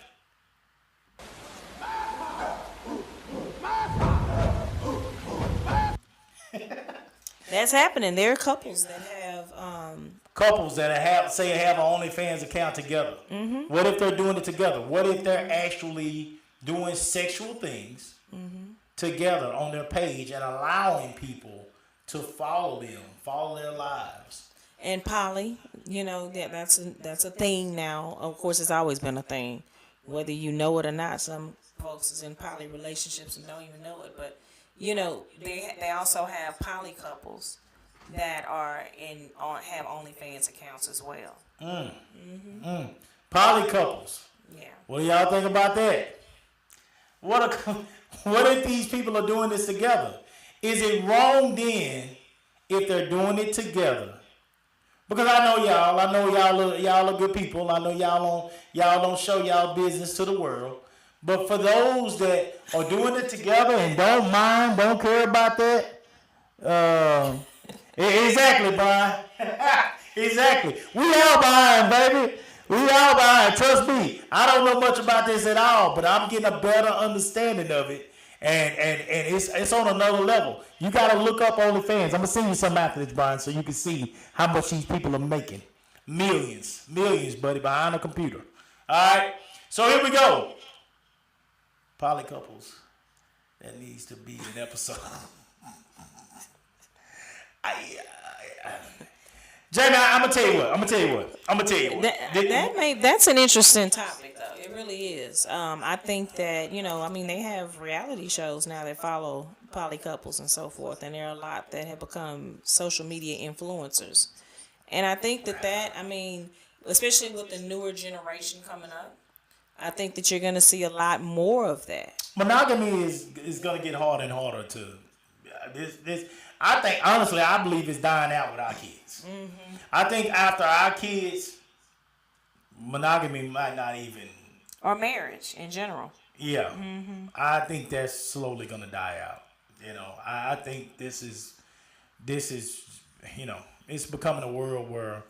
That's happening. There are couples that have have an OnlyFans account together. Mm-hmm. What if they're doing it together? What if they're actually doing sexual things together on their page and allowing people to follow them, follow their lives? And poly, that's a thing now. Of course, it's always been a thing, whether you know it or not. Some folks is in poly relationships and don't even know it. But they also have poly couples that have OnlyFans accounts as well. Poly couples. Yeah. What do y'all think about that? What if these people are doing this together? Is it wrong then if they're doing it together? Because I know y'all are good people. I know y'all don't show y'all business to the world. But for those that are doing it together and don't care about that, exactly, Brian. Exactly. We all behind, baby. We all behind. Trust me. I don't know much about this at all, but I'm getting a better understanding of it. And it's on another level. You gotta look up OnlyFans. I'm gonna send you some after this, Brian, so you can see how much these people are making. Millions, buddy, behind a computer. All right. So here we go. Poly couples. That needs to be an episode. Jamie, I'm gonna tell you what. That's an interesting topic, though. It really is. I think that they have reality shows now that follow poly couples and so forth, and there are a lot that have become social media influencers. And I think that I mean, especially with the newer generation coming up, I think that you're going to see a lot more of that. Monogamy is gonna get harder and harder to this. I think honestly, I believe it's dying out with our kids. I think after our kids, monogamy might not even. Or marriage in general. Yeah, I think that's slowly gonna die out. I think this is, it's becoming a world where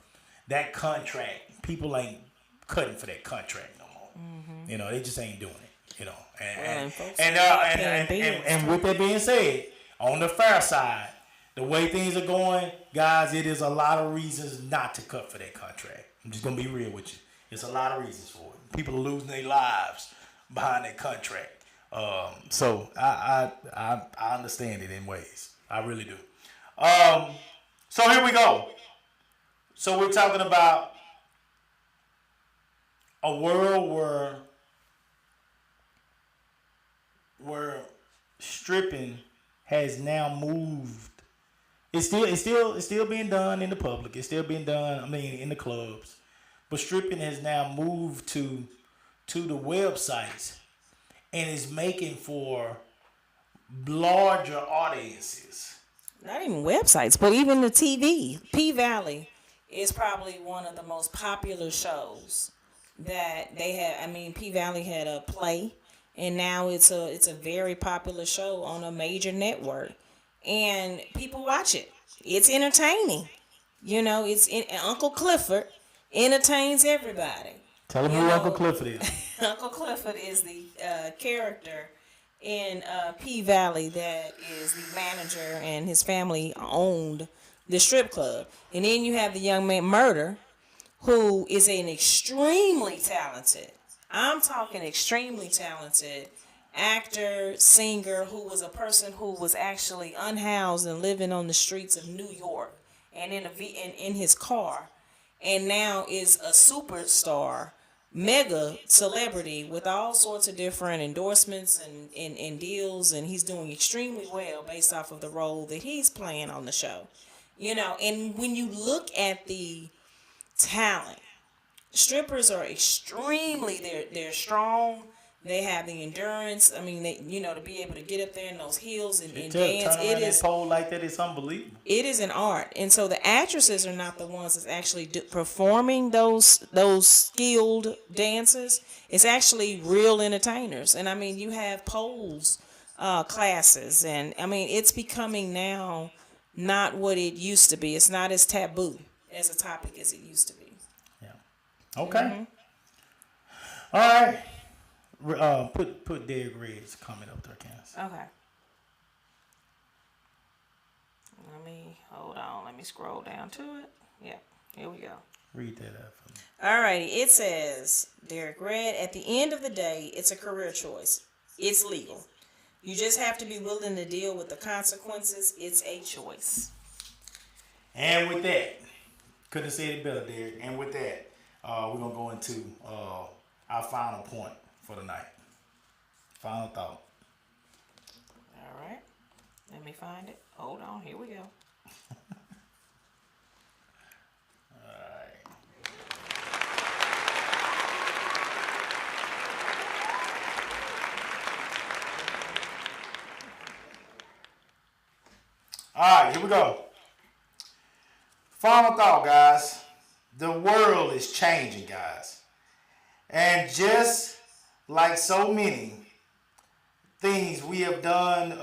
that contract, people ain't cutting for that contract no more. They just ain't doing it. And with that being said, on the fair side, the way things are going, guys, it is a lot of reasons not to cut for that contract. I'm just gonna be real with you. It's a lot of reasons for it. People are losing their lives behind that contract. So I understand it in ways. I really do. So here we go. So we're talking about a world where stripping has now moved. It's still being done in the public. It's still being done, in the clubs. But stripping has now moved to the websites and is making for larger audiences. Not even websites, but even the TV. P Valley is probably one of the most popular shows that they have. P Valley had a play, and now it's a very popular show on a major network, and people watch it. It's entertaining. Uncle Clifford entertains everybody. Tell them who Uncle Clifford is. Uncle Clifford is the character in P Valley that is the manager, and his family owned the strip club. And then you have the young man Murder, who is an extremely talented, I'm talking extremely talented actor, singer, who was a person who was actually unhoused and living on the streets of New York and in his car, and now is a superstar, mega celebrity with all sorts of different endorsements and deals, and he's doing extremely well based off of the role that he's playing on the show. And when you look at the talent, strippers are they're strong. They have the endurance. To be able to get up there in those heels and dance. It is that pole like that is unbelievable. It is an art, and so the actresses are not the ones that's actually performing those skilled dances. It's actually real entertainers, and you have poles classes, and it's becoming now not what it used to be. It's not as taboo as a topic as it used to be. Yeah. Okay. All right. Put Derek Red's comment up there, Candace. Okay. Hold on. Let me scroll down to it. Yeah, here we go. Read that out for me. Alrighty, it says, Derek Red, at the end of the day, it's a career choice. It's legal. You just have to be willing to deal with the consequences. It's a choice. And with that, couldn't have said it better, Derek. And with that, we're going to go into our final point for the night. Final thought. All right. Let me find it. Hold on. Here we go. All right, here we go. Final thought, guys. The world is changing, guys. And just like so many things we have done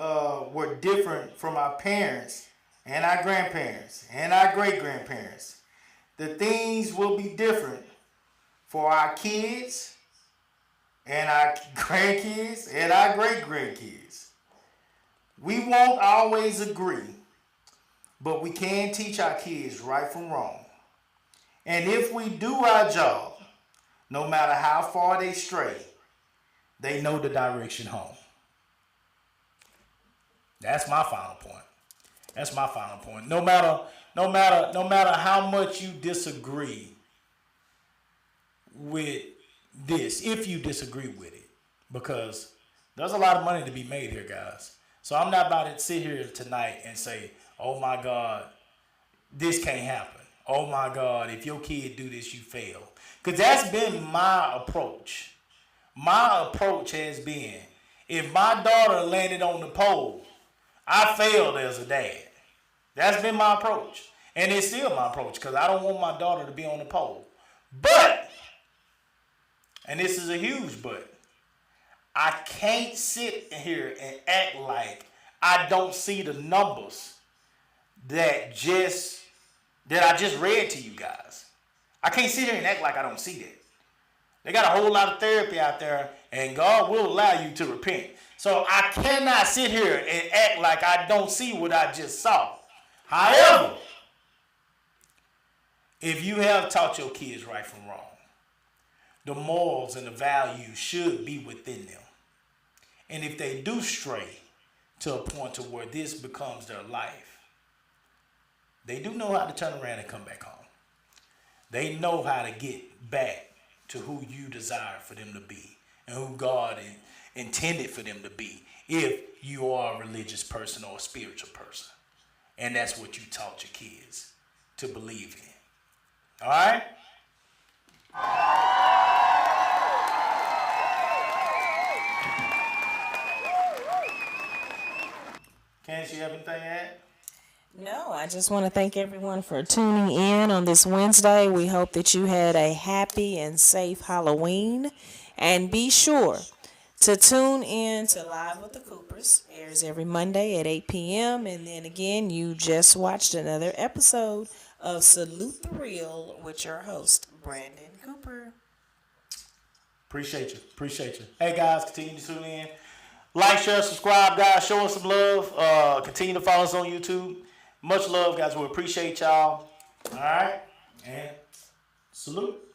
were different from our parents and our grandparents and our great-grandparents, the things will be different for our kids and our grandkids and our great-grandkids. We won't always agree, but we can teach our kids right from wrong. And if we do our job, no matter how far they stray, they know the direction home. That's my final point. That's my final point. No matter how much you disagree with this, if you disagree with it, because there's a lot of money to be made here, guys. So I'm not about to sit here tonight and say, oh my God, this can't happen. Oh my God, if your kid do this, you fail. Because that's been my approach. My approach has been, if my daughter landed on the pole, I failed as a dad. That's been my approach. And it's still my approach because I don't want my daughter to be on the pole. But, and this is a huge but, I can't sit here and act like I don't see the numbers that I just read to you guys. I can't sit here and act like I don't see that. They got a whole lot of therapy out there, and God will allow you to repent. So I cannot sit here and act like I don't see what I just saw. However, if you have taught your kids right from wrong, the morals and the values should be within them. And if they do stray to a point to where this becomes their life, they do know how to turn around and come back home. They know how to get back to who you desire for them to be and who God intended for them to be if you are a religious person or a spiritual person. And that's what you taught your kids to believe in. All right? Can't you have anything to add? No, I just want to thank everyone for tuning in on this Wednesday. We hope that you had a happy and safe Halloween. And be sure to tune in to Live with the Coopers. Airs every Monday at 8 p.m. And then again, you just watched another episode of Salute the Real with your host, Brandon Cooper. Appreciate you. Hey, guys, continue to tune in. Like, share, subscribe, guys. Show us some love. Continue to follow us on YouTube. Much love, guys. We appreciate y'all. All right. And salute.